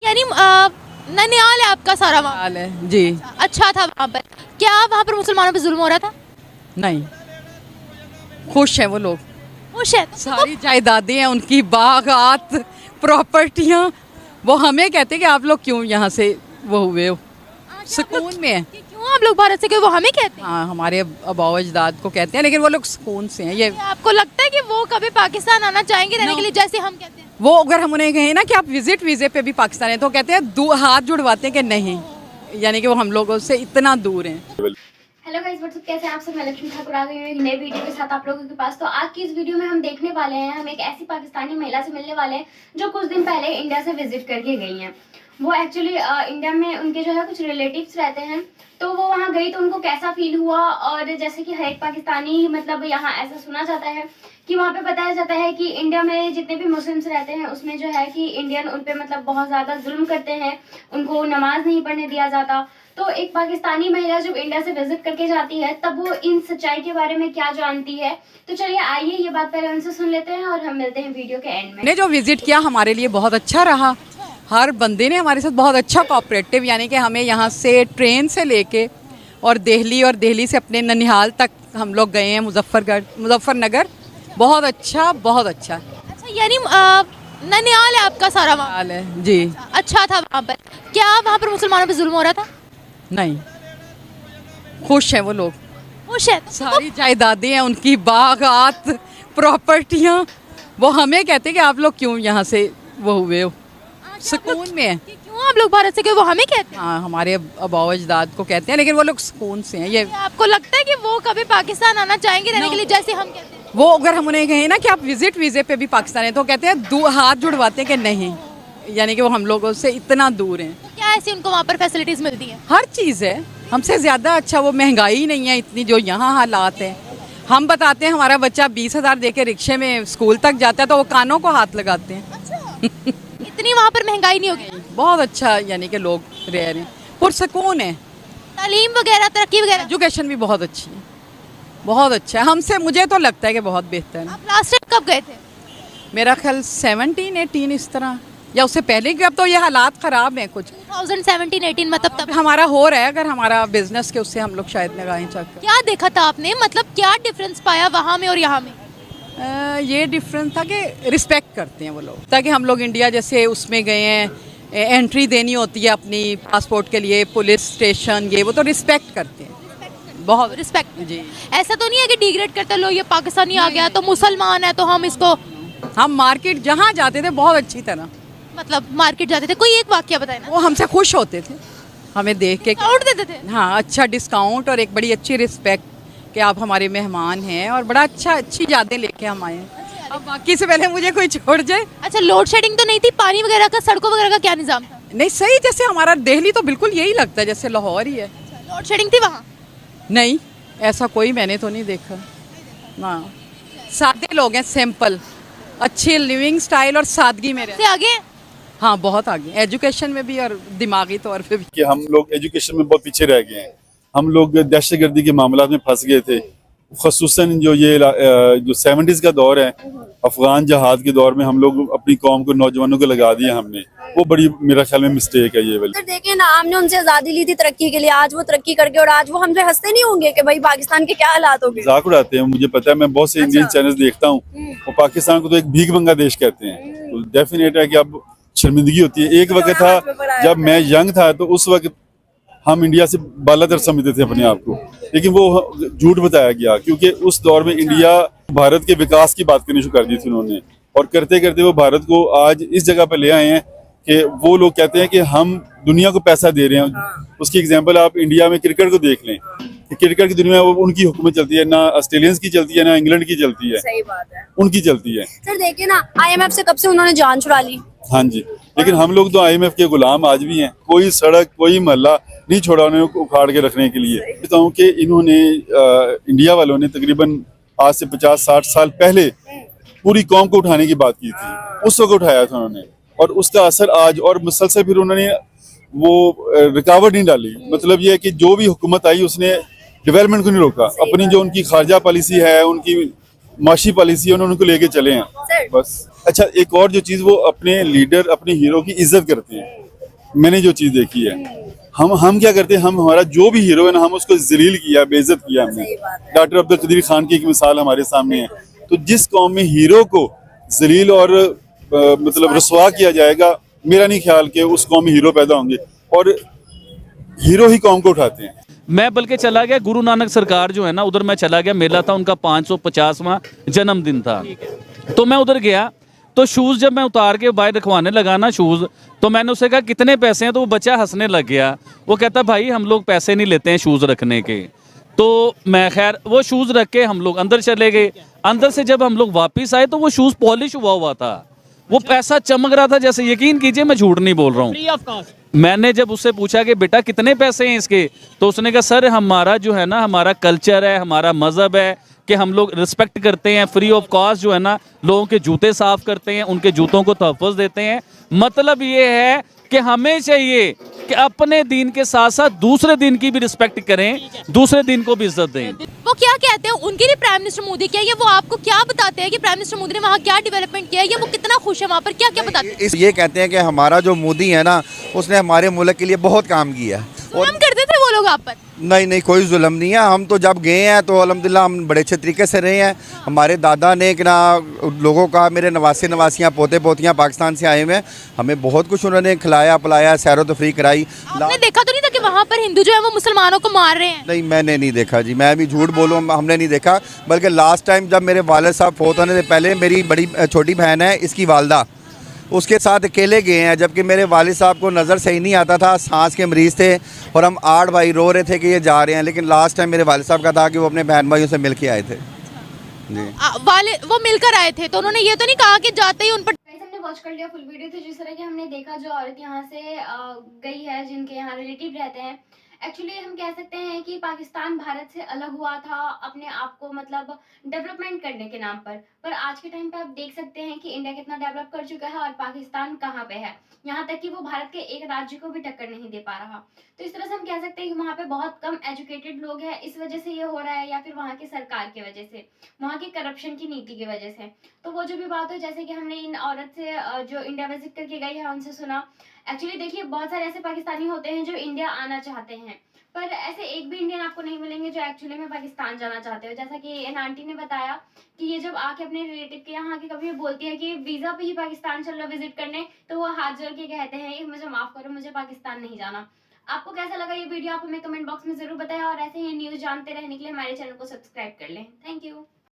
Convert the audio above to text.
यानी ननिहाल है आपका सारा वहाँ? हाल है जी। अच्छा था वहाँ पर। क्या वहाँ पर मुसलमानों पे जुल्म हो रहा था? नहीं, खुश हैं वो लोग। खुश है तो सारी जायदादें हैं उनकी, बागात, प्रॉपर्टियां। वो हमें कहते हैं कि आप लोग क्यों यहाँ से वो हुए हो, सुकून में है। क्यों आप लोग भारत से क्यों? वो हमें कहते हैं। हाँ, हमारे अबाव अजदाद को कहते हैं, लेकिन वो लोग सुकून से हैं। ये आपको लगता है कि वो कभी पाकिस्तान आना चाहेंगे रहने के लिए, जैसे हम कहते हैं? वो अगर हम उन्हें कहें ना कि आप विजिट वीजे पे भी पाकिस्तान है, तो कहते हैं हाथ जुड़वाते हैं कि नहीं, यानी कि वो हम लोगों से इतना दूर हैं। हेलो गाइस, व्हाट्सअप, कैसे हैं आप सब? मैं लक्ष्मी ठाकुर आ गई हूँ एक नई वीडियो के साथ आप लोगों के पास। तो आज की इस वीडियो में हम देखने वाले हैं, हम एक ऐसी पाकिस्तानी महिला से मिलने वाले हैं जो कुछ दिन पहले इंडिया से विजिट करके गई हैं। वो एक्चुअली इंडिया में उनके जो है कुछ रिलेटिव्स रहते हैं, तो वो वहाँ गई तो उनको कैसा फील हुआ। और जैसे कि हर एक पाकिस्तानी, मतलब यहाँ ऐसा सुना जाता है कि वहाँ पे बताया जाता है कि इंडिया में जितने भी मुस्लिम्स रहते हैं उसमें जो है कि इंडियन उन पे मतलब बहुत ज़्यादा जुल्म करते हैं, उनको नमाज नहीं पढ़ने दिया जाता। तो एक पाकिस्तानी महिला जब इंडिया से विजिट करके जाती है तब वो इन सच्चाई के बारे में क्या जानती है। तो चलिए आइए ये बात पहले उनसे सुन लेते हैं और हम मिलते हैं वीडियो के एंड में। ने जो विजिट किया हमारे लिए बहुत अच्छा रहा। हर बंदे ने हमारे साथ बहुत अच्छा कोऑपरेटिव, यानी कि हमें यहाँ से ट्रेन से लेके और दिल्ली से अपने ननिहाल तक हम लोग गए हैं, मुजफ्फरनगर। बहुत अच्छा, बहुत अच्छा। अच्छा, यानी ननिहाल है आपका सारा वहाँ? हाल है जी। अच्छा था वहाँ पर। क्या वहाँ पर मुसलमानों पे जुल्म हो रहा था? नहीं, खुश हैं वो लोग। खुश है तो सारी जायदादें हैं उनकी, बागात, प्रॉपर्टियां। वो हमें कहते हैं कि आप लोग क्यों यहाँ से वो हुए हो, सुकून में है। क्यों आप लोग भारत से क्यों? वो हमें कहते हैं। हाँ, हमारे अबाव अजदाद को कहते हैं, लेकिन वो लोग सुकून से हैं। ये आपको लगता है कि वो कभी पाकिस्तान आना चाहेंगे रहने के लिए, जैसे हम कहते हैं? वो अगर हम उन्हें कहें ना कि आप विजिट वीजे पे भी पाकिस्तान है, तो कहते हैं हाथ जुड़वाते हैं कि नहीं, यानी कि वो हम लोगों से इतना दूर हैं। तो क्या ऐसी उनको वहाँ पर फैसिलिटीज मिलती हैं? हर चीज़ है, हमसे ज़्यादा अच्छा। वो महंगाई नहीं है इतनी जो यहाँ हालात है। हम बताते हैं हमारा बच्चा 20,000 दे के रिक्शे में स्कूल तक जाता है, तो वो कानों को हाथ लगाते हैं। इतनी वहाँ पर महंगाई नहीं होगी? बहुत अच्छा, यानी कि लोग रह रहे हैं, पुरसकून है। तालीम वगैरह, तरक्की वगैरह? एजुकेशन भी बहुत अच्छी है, बहुत अच्छा है। हमसे, मुझे तो लगता है कि बहुत बेहतर है। आप लास्ट टाइम कब गए थे? मेरा ख्याल 17-18 इस तरह, या उससे पहले कि अब तो ये हालात ख़राब हैं कुछ। 2017-18 मतलब तब हमारा हो रहा है, अगर हमारा बिजनेस के उससे हम लोग शायद लगाएं चक्कर। क्या देखा था आपने, मतलब क्या डिफरेंस पाया वहाँ में और यहाँ में? ये डिफरेंस था कि रिस्पेक्ट करते हैं वो लोग। ताकि हम लोग इंडिया जैसे उसमें गए हैं, एंट्री देनी होती है अपनी पासपोर्ट के लिए, पुलिस स्टेशन, ये वो तो रिस्पेक्ट करते हैं, बहुत रिस्पेक्ट जी। ऐसा तो नहीं है कि डिग्रेड करते लोग, ये पाकिस्तानी आ गया तो मुसलमान है तो हम इसको। हम मार्केट जहाँ जाते थे बहुत अच्छी तरह, मतलब मार्केट जाते थे, कोई एक वाक्य बताए ना। वो हमसे खुश होते थे हमें देख के। डिस्काउंट देते थे? हाँ, अच्छा डिस्काउंट और एक बड़ी अच्छी रिस्पेक्ट कि आप हमारे मेहमान हैं, और बड़ा अच्छी यादें लेके हम आए हैं। अब बाकी से पहले मुझे कोई छोड़ जाए। अच्छा, लोड शेडिंग तो नहीं थी? पानी वगैरह का, सड़कों वगैरह का क्या निजाम था? नहीं, सही, जैसे हमारा दिल्ली तो बिल्कुल यही लगता है जैसे लाहौर ही है। लोड शेडिंग थी वहाँ? नहीं, ऐसा कोई मैंने तो नहीं देखा ना। सादे लोग हैं, सिंपल, अच्छी लिविंग स्टाइल और सादगी में रहते से आगे हैं? हाँ, बहुत आगे, एजुकेशन में भी और दिमागी तौर पे भी। कि हम लोग एजुकेशन में बहुत पीछे रह गए हैं। हम लोग दहशतगर्दी के मामला में फंस गए थे, ख़ुसूसन जो 70s का दौर है, अफगान जहाद के दौर में हम लोग अपनी कौम को, नौजवानों को लगा दिया हमने। वो बड़ी, मेरा ख्याल में मिस्टेक है ये वाली। देखिए ना, हमने उनसे आज़ादी ली थी तरक्की के लिए, आज वो तरक्की करके और आज वो हमसे हंसते नहीं होंगे कि भाई पाकिस्तान के क्या हालात हो गए। मजाक उड़ाते हैं, मुझे पता है, मैं बहुत से इंडियन चैनल देखता हूँ, और पाकिस्तान को तो एक भीख मंगा देश कहते हैं। तो डेफिनेट है कि अब शर्मिंदगी होती है। एक वक्त था जब मैं यंग था, तो उस वक्त हम इंडिया से बालातर समझते थे अपने आप को, लेकिन वो झूठ बताया गया, क्योंकि उस दौर में इंडिया भारत के विकास की बात करनी शुरू कर दी थी उन्होंने, और करते करते वो भारत को आज इस जगह पर ले आए हैं कि वो लोग कहते हैं कि हम दुनिया को पैसा दे रहे हैं। उसकी एग्जांपल आप इंडिया में क्रिकेट को देख लें कि क्रिकेट की दुनिया में उनकी हुकूमत चलती है, ना ऑस्ट्रेलियंस की चलती है, ना इंग्लैंड की चलती है। सही बात है, उनकी चलती है। सर देखिए ना, IMF से कब से उन्होंने जान छुड़ा ली। हाँ जी, लेकिन हम लोग तो IMF के गुलाम आज भी हैं। कोई सड़क, कोई मोहल्ला नहीं छोड़ा उन्हें उखाड़ के रखने के लिए। कहता हूँ कि इन्होंने, इंडिया वालों ने तकरीबन आज से 50-60 साल पहले पूरी कौम को उठाने की बात की थी, उस वक्त उठाया था उन्होंने, और उसका असर आज, और मुसलसल फिर उन्होंने वो रुकावट नहीं डाली। मतलब ये है कि जो भी हुकूमत आई उसने डेवलपमेंट को नहीं रोका। अपनी जो उनकी खारजा पॉलिसी है, उनकी माशी पॉलिसी है, उन्होंने उनको लेके चले हैं बस। अच्छा, एक और जो चीज़, वो अपने लीडर, अपने हीरो की इज्जत करते हैं। मैंने जो चीज देखी है, हम क्या करते हैं, हम हमारा जो भी हीरो है ना, हम उसको जलील किया, बेइज्जत किया हमने। डॉक्टर अब्दुल कदीर खान की एक मिसाल हमारे सामने है। तो जिस कौम में हीरो को जलील और मतलब रसवा किया जाएगा, मेरा नहीं ख्याल कि उस कौम में हीरो पैदा होंगे, और हीरो ही कौम को उठाते हैं। मैं बल्कि चला गया गुरु नानक सरकार जो है ना, उधर मैं चला गया, मेला था उनका 550वां जन्मदिन था। तो मैं उधर गया, तो शूज़ जब मैं उतार के बाहर रखवाने लगा ना शूज़, तो मैंने उससे कहा कितने पैसे हैं, तो वो बच्चा हंसने लग गया। वो कहता भाई हम लोग पैसे नहीं लेते हैं शूज़ रखने के। तो मैं खैर वो शूज़ रख के हम लोग अंदर चले गए। अंदर से जब हम लोग वापस आए तो वो शूज़ पॉलिश हुआ था, वो पैसा चमक रहा था जैसे, यकीन कीजिए मैं झूठ नहीं बोल रहा हूँ। मैंने जब उससे पूछा कि बेटा कितने पैसे हैं इसके, तो उसने कहा सर हमारा जो है ना, हमारा कल्चर है, हमारा मज़हब है कि हम लोग रिस्पेक्ट करते हैं, फ्री ऑफ कॉस्ट जो है ना लोगों के जूते साफ करते हैं, उनके जूतों को तहफ़्फ़ुज़ देते हैं। मतलब ये है कि हमें चाहिए कि अपने दीन के साथ साथ दूसरे दिन की भी रिस्पेक्ट करें, दूसरे दिन को भी इज्जत दें। वो क्या कहते हैं, उनके लिए प्राइम मिनिस्टर मोदी क्या है, वो आपको क्या बताते हैं कि प्राइम मिनिस्टर मोदी ने वहाँ क्या डेवलपमेंट किया है, या वो कितना खुश है वहाँ पर, क्या क्या बताते हैं? ये कहते हैं कि हमारा जो मोदी है ना, उसने हमारे मुल्क के लिए बहुत काम किया। और हम करते थे वो लोग आप पर? नहीं, कोई जुल्म नहीं है। हम तो जब गए हैं तो अल्हम्दुलिल्लाह हम बड़े अच्छे तरीके से रहे हैं। हमारे दादा ने कि ना लोगों का, मेरे नवासे नवासियाँ पोते पोतियाँ पाकिस्तान से आए हुए हैं, हमें बहुत कुछ उन्होंने खिलाया पिलाया, सैरो तफरी कराई। आपने देखा तो नहीं था कि वहाँ पर हिंदू जो है वो मुसलमानों को मार रहे हैं? नहीं, मैंने नहीं देखा जी, मैं भी झूठ बोलूँ, हमने नहीं देखा। बल्कि लास्ट टाइम जब मेरे वालिद साहब फोत होने से पहले, मेरी बड़ी छोटी बहन है, इसकी वालदा, उसके साथ अकेले गए हैं, जबकि मेरे वालिद साहब को नज़र सही नहीं आता था, सांस के मरीज़ थे, और हम 8 भाई रो रहे थे कि ये जा रहे हैं। लेकिन लास्ट टाइम मेरे वालिद साहब का था कि वो अपने बहन भाइयों से मिल के आए थे जी। वाले वो मिलकर आए थे, तो उन्होंने ये तो नहीं कहा कि जाते ही उन पर? गाइस, हमने वॉच कर लिया फुल वीडियो। तो जिस तरह की हमने देखा, जो औरत यहाँ से गई है, जिनके यहाँ रिलेटिव रहते हैं, एक्चुअली हम कह सकते हैं कि पाकिस्तान भारत से अलग हुआ था अपने आप को मतलब डेवलपमेंट करने के नाम पर आज के टाइम पे आप देख सकते हैं कि इंडिया कितना डेवलप कर चुका है और पाकिस्तान कहाँ पे है। यहाँ तक कि वो भारत के एक राज्य को भी टक्कर नहीं दे पा रहा। तो इस तरह से हम कह सकते हैं कि वहाँ पे बहुत कम एजुकेटेड लोग हैं, इस वजह से ये हो रहा है, या फिर वहाँ की सरकार की वजह से, वहाँ की करप्शन की नीति की वजह से। तो वो जो भी बात हो, जैसे कि हमने इन औरत से जो इंडिया विजिट करके गई है उनसे सुना। एक्चुअली देखिए, बहुत सारे ऐसे पाकिस्तानी होते हैं जो इंडिया आना चाहते हैं, पर ऐसे एक भी इंडियन आपको नहीं मिलेंगे जो एक्चुअली में पाकिस्तान जाना चाहते हो। जैसा कि इन आंटी ने बताया कि ये जब आके अपने रिलेटिव के यहाँ आके कभी बोलती है कि वीजा पे ही पाकिस्तान चल लो विजिट करने, तो वो हाथ जोड़ के कहते हैं मुझे माफ करो, मुझे पाकिस्तान नहीं जाना। आपको कैसा लगा ये वीडियो, आप हमें कमेंट बॉक्स में जरूर बताएं, और ऐसे ही न्यूज जानते रहने के लिए हमारे चैनल को सब्सक्राइब कर लें। Thank you.